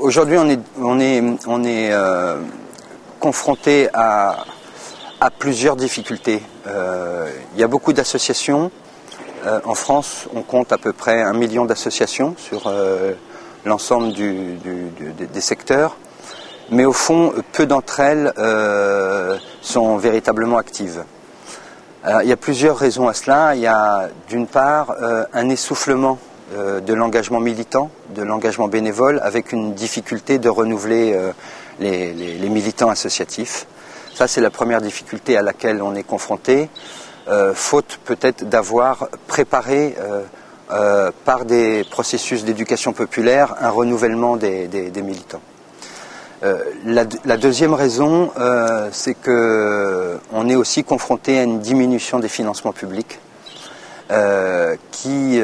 Aujourd'hui, on est confronté à plusieurs difficultés. Il y a beaucoup d'associations. En France, on compte à peu près 1 million d'associations sur l'ensemble des secteurs. Mais au fond, peu d'entre elles sont véritablement actives. Alors, il y a plusieurs raisons à cela. Il y a d'une part un essoufflement de l'engagement militant, de l'engagement bénévole, avec une difficulté de renouveler les militants associatifs. Ça, c'est la première difficulté à laquelle on est confronté, faute peut-être d'avoir préparé par des processus d'éducation populaire un renouvellement des militants. La deuxième raison, c'est qu'on est aussi confronté à une diminution des financements publics qui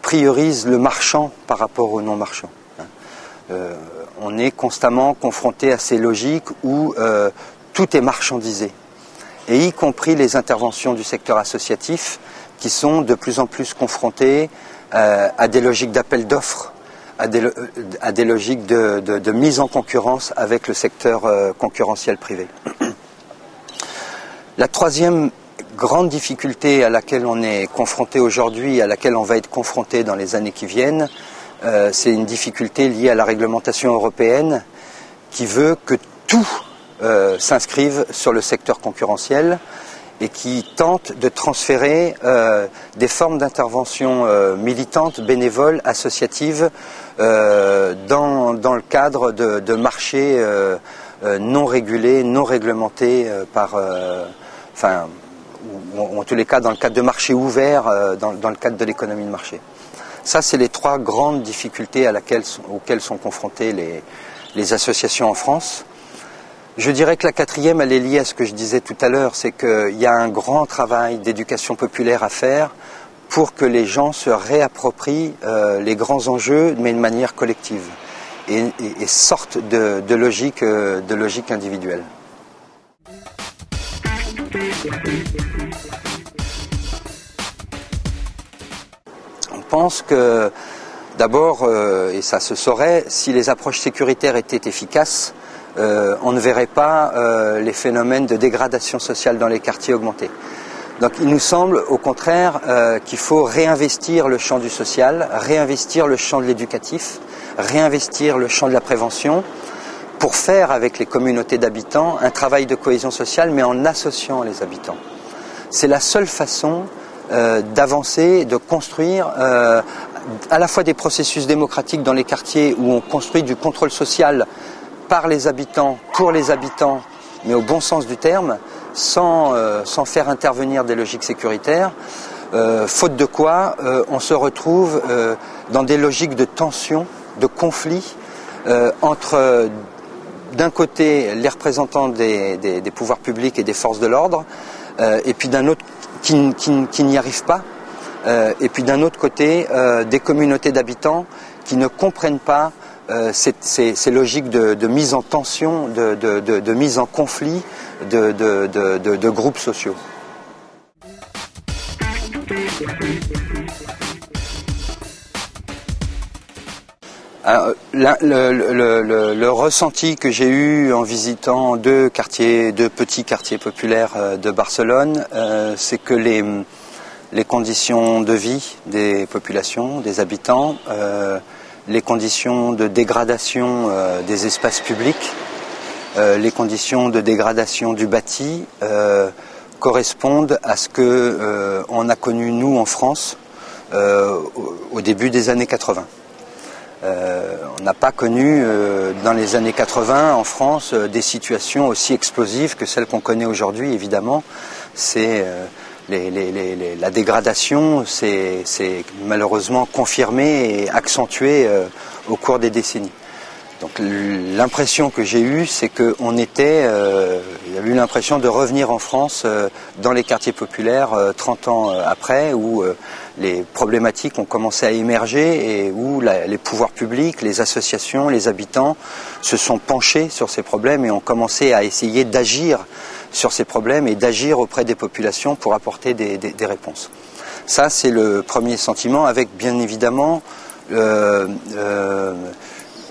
priorise le marchand par rapport au non-marchand. On est constamment confronté à ces logiques où tout est marchandisé, et y compris les interventions du secteur associatif qui sont de plus en plus confrontées à des logiques d'appel d'offres, à des logiques de mise en concurrence avec le secteur concurrentiel privé. La troisième grande difficulté à laquelle on est confronté aujourd'hui, à laquelle on va être confronté dans les années qui viennent, c'est une difficulté liée à la réglementation européenne qui veut que tout s'inscrive sur le secteur concurrentiel et qui tente de transférer des formes d'intervention militantes, bénévoles, associatives dans le cadre de marchés non régulés, non réglementés ou en tous les cas dans le cadre de marchés ouverts, dans le cadre de l'économie de marché. Ça, c'est les trois grandes difficultés auxquelles sont confrontées les associations en France. Je dirais que la quatrième, elle est liée à ce que je disais tout à l'heure, c'est qu'il y a un grand travail d'éducation populaire à faire pour que les gens se réapproprient les grands enjeux, mais de manière collective, et sortent de logique individuelle. On pense que, d'abord, et ça se saurait, si les approches sécuritaires étaient efficaces, on ne verrait pas les phénomènes de dégradation sociale dans les quartiers augmenter. Donc il nous semble au contraire qu'il faut réinvestir le champ du social, réinvestir le champ de l'éducatif, réinvestir le champ de la prévention, pour faire avec les communautés d'habitants un travail de cohésion sociale, mais en associant les habitants. C'est la seule façon d'avancer, de construire à la fois des processus démocratiques dans les quartiers où on construit du contrôle social par les habitants, pour les habitants, mais au bon sens du terme, sans faire intervenir des logiques sécuritaires, faute de quoi on se retrouve dans des logiques de tension, de conflit entre d'un côté les représentants des pouvoirs publics et des forces de l'ordre, et puis d'un autre qui n'y arrivent pas, et puis d'un autre côté des communautés d'habitants qui ne comprennent pas ces logiques de mise en tension, de mise en conflit de groupes sociaux. Alors, le ressenti que j'ai eu en visitant deux petits quartiers populaires de Barcelone, c'est que les conditions de vie des populations, des habitants, les conditions de dégradation des espaces publics, les conditions de dégradation du bâti correspondent à ce que on a connu nous en France au début des années 80. On n'a pas connu dans les années 80 en France des situations aussi explosives que celles qu'on connaît aujourd'hui, évidemment. C'est la dégradation s'est malheureusement confirmée et accentuée au cours des décennies. Donc l'impression que j'ai eue, c'est qu'on il y a eu l'impression de revenir en France dans les quartiers populaires 30 ans après, où les problématiques ont commencé à émerger et où les pouvoirs publics, les associations, les habitants se sont penchés sur ces problèmes et ont commencé à essayer d'agir sur ces problèmes et d'agir auprès des populations pour apporter des réponses. Ça, c'est le premier sentiment, avec bien évidemment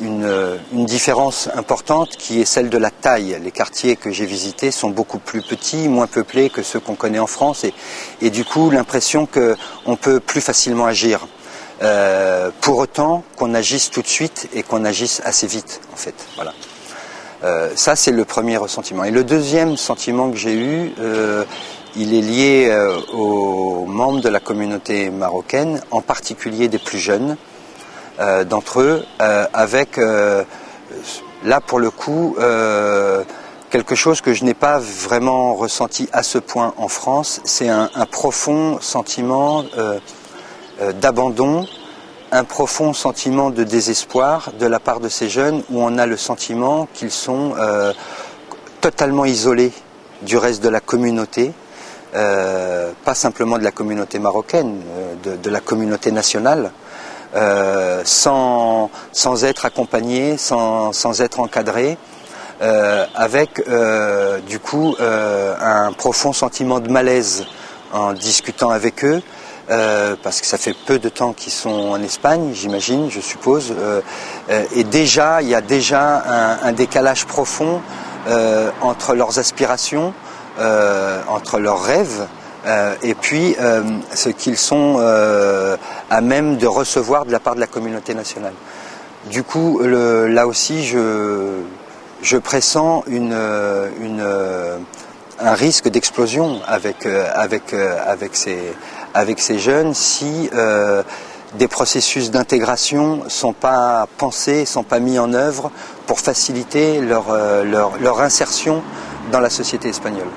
une différence importante qui est celle de la taille. Les quartiers que j'ai visités sont beaucoup plus petits, moins peuplés que ceux qu'on connaît en France, et du coup l'impression qu'on peut plus facilement agir. Pour autant qu'on agisse tout de suite et qu'on agisse assez vite, en fait. Voilà. Ça, c'est le premier ressentiment. Et le deuxième sentiment que j'ai eu, il est lié aux membres de la communauté marocaine, en particulier des plus jeunes d'entre eux, avec, là pour le coup, quelque chose que je n'ai pas vraiment ressenti à ce point en France, c'est un profond sentiment d'abandon, un profond sentiment de désespoir de la part de ces jeunes, où on a le sentiment qu'ils sont totalement isolés du reste de la communauté, pas simplement de la communauté marocaine, de la communauté nationale, sans être accompagnés, sans être encadrés, avec du coup un profond sentiment de malaise en discutant avec eux, parce que ça fait peu de temps qu'ils sont en Espagne, j'imagine, je suppose, et déjà, il y a déjà un décalage profond entre leurs aspirations, entre leurs rêves, et puis ce qu'ils sont à même de recevoir de la part de la communauté nationale. Du coup, là aussi, je pressens un risque d'explosion avec ces jeunes si des processus d'intégration ne sont pas pensés, ne sont pas mis en œuvre pour faciliter leur insertion dans la société espagnole.